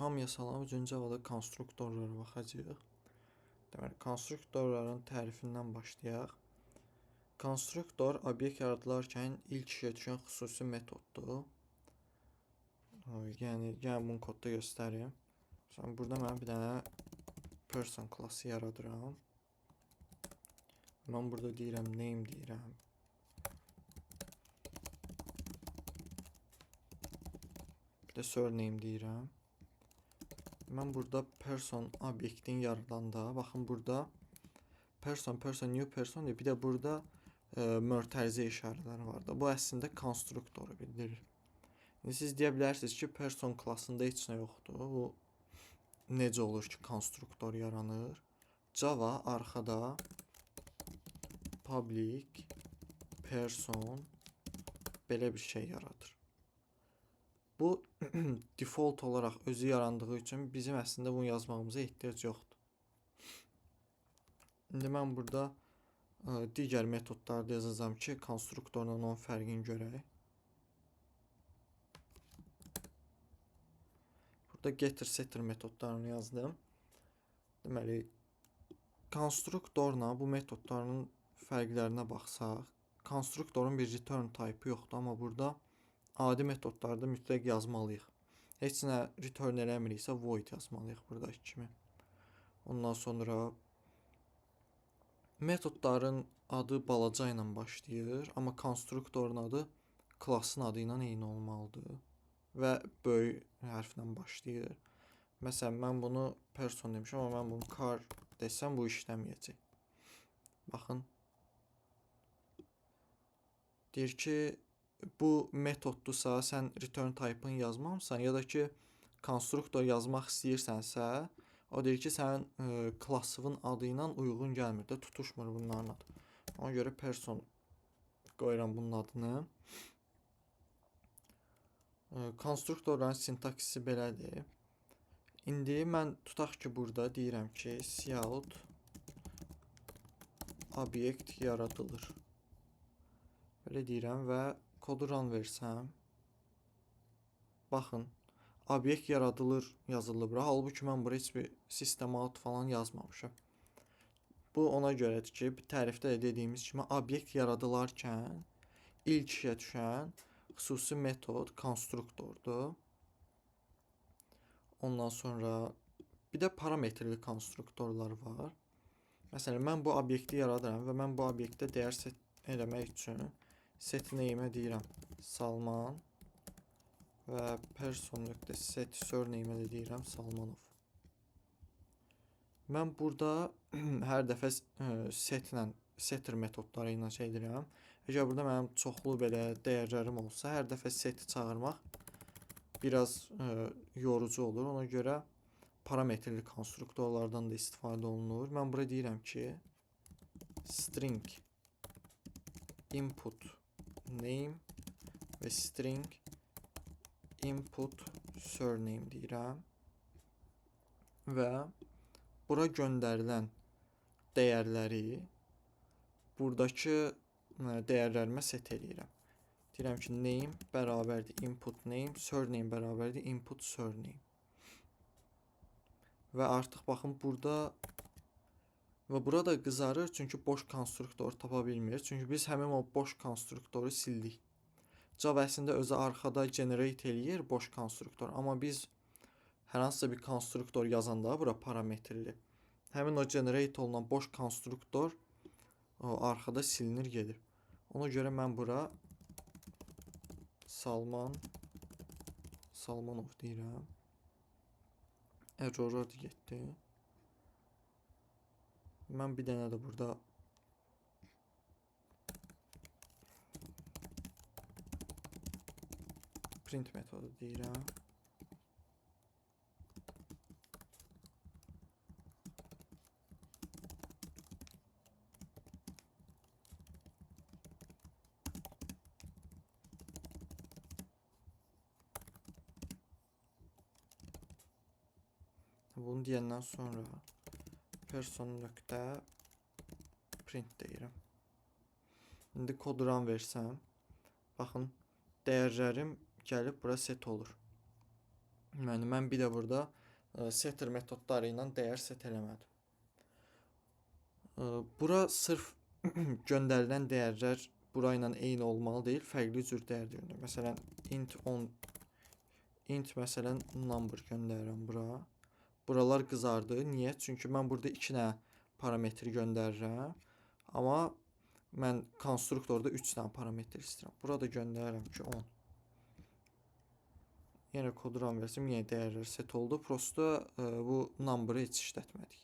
Hamıya salam. Üçüncü havada konstruktorlara baxacağıq. Deməli, konstruktorların tərifindən başlayaq. Konstruktor obyekt yaradılarkən ilk işə düşən xüsusi metoddur. Yəni bunu kodda göstərim. Məsələn, burada mən bir dənə person klası yaradıram. Mən burada deyirəm name deyirəm. Bir də surname deyirəm. Mən burada person obyektin yaradanda, baxın burada person, new person deyir. Bir də burada mötərizə işarələri var da. Bu əslində konstruktoru bildirir. İndi siz deyə bilərsiniz ki, person klassında heç nə yoxdur. Bu necə olur ki, konstruktor yaranır? Java arxada public person belə bir şey yaradır. Bu default olaraq özü yarandığı üçün bizim əslində bunu yazmağımıza ehtiyac yoxdur. İndi mən burada digər metodlarda yazacağam ki, konstruktorla onun fərqini görək. Burada getter setter metodlarını yazdım. Deməli, konstruktorla bu metodların fərqlərinə baxsaq, konstruktorun bir return type yoxdur, amma burada adi metodlarda mütləq yazmalıyıq. Heç nə return eləmiriksə void yazmalıyıq buradakı kimi. Ondan sonra metodların adı balaca ilə başlayır, amma konstruktorun adı klassın adı ilə eyni olmalıdır və böyük hərflə başlayır. Məsələn, mən bunu person demişəm, amma mən bunu car desəm bu işləməyəcək. Baxın. Deyir ki, bu metoddursa, sən return type-ını yazmamısan, ya da ki, konstruktor yazmaq istəyirsənsə, o deyir ki, sənin klassının adı ilə uyğun gəlmir də, tutuşmur bunların adı. Ona görə person qoyuram bunun adını. Konstruktorların sintaksisi belədir. İndi mən tutaq ki, burada deyirəm ki, cout obyekt yaradılır. Belə deyirəm və kodu run versəm. Baxın, obyekt yaradılır yazılır bura. Halbuki mən bura heç bir system out falan yazmamışam. Bu ona görədir ki, tərifdə də dediyimiz kimi obyekt yaradılarkən ilk işə düşən xüsusi metod konstruktordur. Ondan sonra bir də parametrli konstruktorlar var. Məsələn, mən bu obyekti yaradıram və mən bu obyektdə dəyər set eləmək üçün set name-ə deyirəm Salman və person.set surname-ə də deyirəm Salmanov. Mən burada hər dəfə setter metodları ilə şey edirəm. Əgər burada mənim çoxlu belə dəyərlərim olsa, hər dəfə seti çağırmaq biraz yorucu olur. Ona görə parametrli konstruktorlardan da istifadə olunur. Mən burada deyirəm ki, string input name və string input surname deyirəm və bura göndərilən dəyərləri buradakı dəyərlərimə set edirəm. Deyirəm ki, name bərabərdir input name, surname bərabərdir input surname. Və artıq baxın burada və burada qızarır, çünki boş konstruktor tapa bilmir. Çünki biz həmin o boş konstruktoru sildik. Java əslində özü arxada generate eləyir boş konstruktor, amma biz hər hansısa bir konstruktor yazanda bura parametrli. Həmin o generate olunan boş konstruktor arxada silinir gedir. Ona görə mən bura Salmanov deyirəm. Error getdi. Mən bir dənə də burada print metodu deyirəm. Bunu deyəndən sonra person.print deyirəm. İndi kodu run versəm, baxın, dəyərlərim gəlib bura set olur. Yəni mən bir də burada setter metodları ilə dəyər set eləmədim. Bura sırf göndərilən dəyərlər bura ilə eyni olmalı deyil, fərqli cür dəyər göndərir. Məsələn, int məsələn number göndərirəm bura. Buralar qızardı. Niyə? Çünki mən burada 2 dənə parametr göndərirəm. Amma mən konstruktorda 3 dənə parametr istəyirəm. Burada göndərirəm ki 10. Yenə kodu run versəm, yenə dəyərlər set oldu. Prosta bu number'ı heç işlətmədik.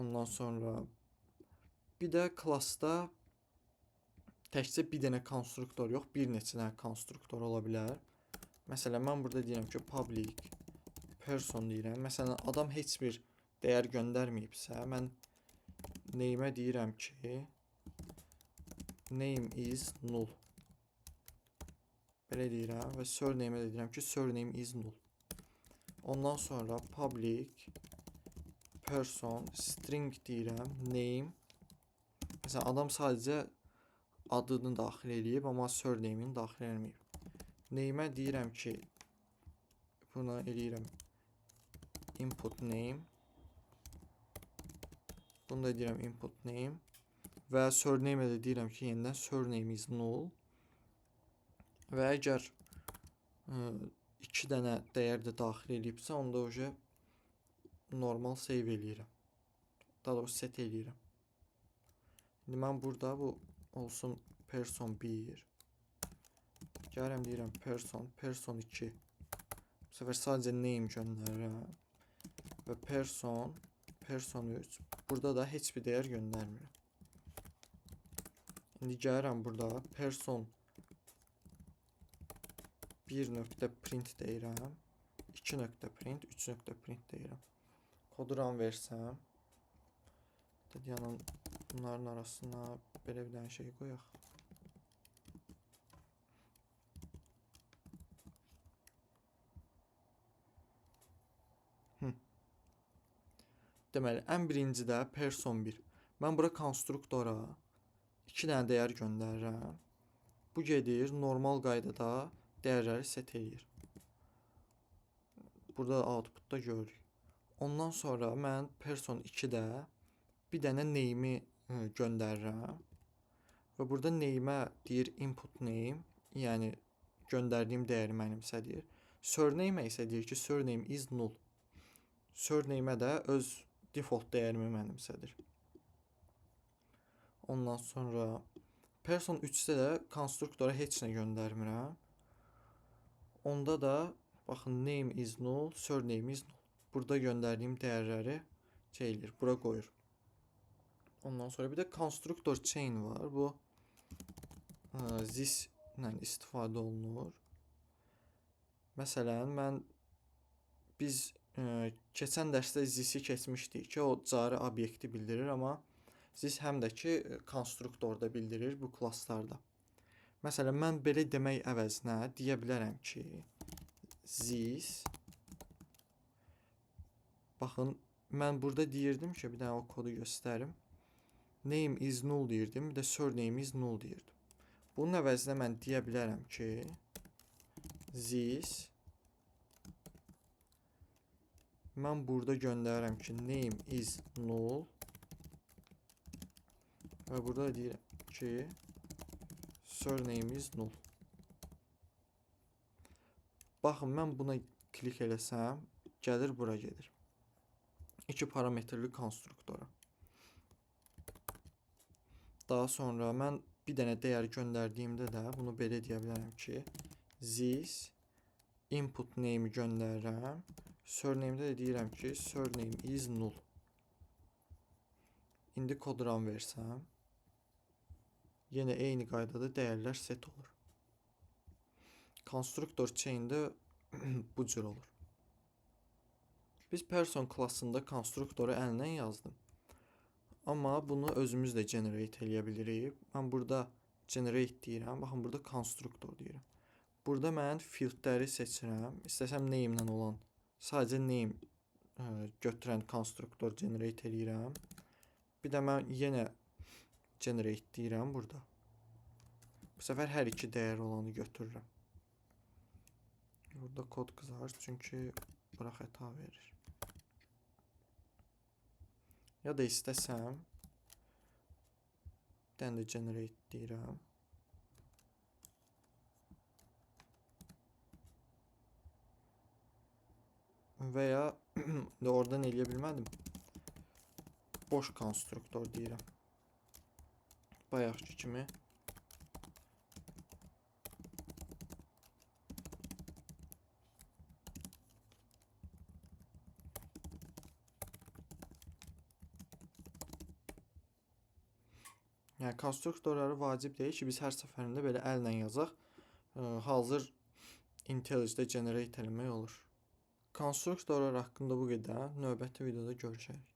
Ondan sonra bir də klassda təkcə bir dənə konstruktor yox, bir neçə dənə konstruktor ola bilər. Məsələn, mən burada deyirəm ki, public person deyirəm. Məsələn, adam heç bir dəyər göndərməyibsə, mən name'ə deyirəm ki, name is null. Belə deyirəm və surname'ə də deyirəm ki, surname is null. Ondan sonra public person string deyirəm, name. Məsələn, adam sadəcə adını daxil edib, amma surname'ini daxil etməyib. Name'ə deyirəm ki, buna eləyirəm input name. Bunu da deyirəm input name. Və surname'ə də deyirəm ki, yenidən surname is null. Və əgər 2 dənə dəyər də daxil edibsə, onda oje normal save eləyirəm. Daha doğrusu set eləyirəm. İndi mən burada bu olsun person 1. Gəlirəm deyirəm person 2. Bu səfər sadəcə name göndərirəm. Və person 3. Burada da heç bir dəyər göndərmirəm. İndi gəlirəm burada person 1.print deyirəm. 2.print, 3.print deyirəm. Kodu run versəm. Yəni bunların arasına belə bir dənə şey qoyaq. Deməli, ən birincidə person 1. Mən bura konstruktora 2 dənə dəyər göndərirəm. Bu gedir, normal qaydada dəyərləri set eləyir. Burada outputda görürük. Ondan sonra mən person 2-də bir dənə name'i göndərirəm. Və burada name'ə deyir input name, yəni göndərdiyim dəyəri mənimsədir. Surname'ə isə deyir ki, surname is null. Surname'ə də öz default dəyərimi mənimsədir. Ondan sonra person 3-də də konstruktora heç nə göndərmirəm. Onda da baxın name is null, surname is null. Burada göndərdiyim dəyərləri şey eləyir, bura qoyur. Ondan sonra bir də konstruktor chain var. Bu this ilə istifadə olunur. Məsələn, biz keçən dərsdə this-i keçmişdik ki, o cari obyekti bildirir, amma this həm də ki konstruktorda bildirir bu klasslarda. Məsələn, mən belə demək əvəzinə deyə bilərəm ki, this, baxın, mən burada deyirdim ki, bir dənə o kodu göstərim. Name is null deyirdim, bir də surname is null deyirdim. Bunun əvəzinə mən deyə bilərəm ki, this, mən burada göndərirəm ki, name is null və burada deyirəm ki, surname is null. Baxın, mən buna klik eləsəm, gəlir, bura gedir. 2 parametrli konstruktora. Daha sonra mən bir dənə dəyər göndərdiyimdə də bunu belə deyə bilərəm ki, this input name göndərirəm. Surname'də də deyirəm ki, surname is null. İndi kod run versəm, yenə eyni qaydada dəyərlər set olur. Konstruktor chain'də bu cür olur. Biz person klassında konstruktoru əllə yazdım. Amma bunu özümüz də generate eləyə bilirik. Mən burada generate deyirəm. Baxın, burada konstruktor deyirəm. Burada mən fieldləri seçirəm. İstəsəm name ilə olan, sadəcə name götürən konstruktor generate eləyirəm. Bir də mən yenə generate deyirəm burada. Bu səfər hər iki dəyər olanı götürürəm. Burada kod qızar çünki bura xəta verir. Ya da istəsəm bir dənə də generate deyirəm. Və ya oradan eləyə bilmədim. Boş konstruktor deyirəm. Bayaqki kimi. Yəni konstruktorları vacib deyil ki, biz hər səfərində belə əllə yazaq. Hazır IntelliJ-də generate eləmək olur. Konstruktorlar haqqında bu qədər. Növbəti videoda görüşərik.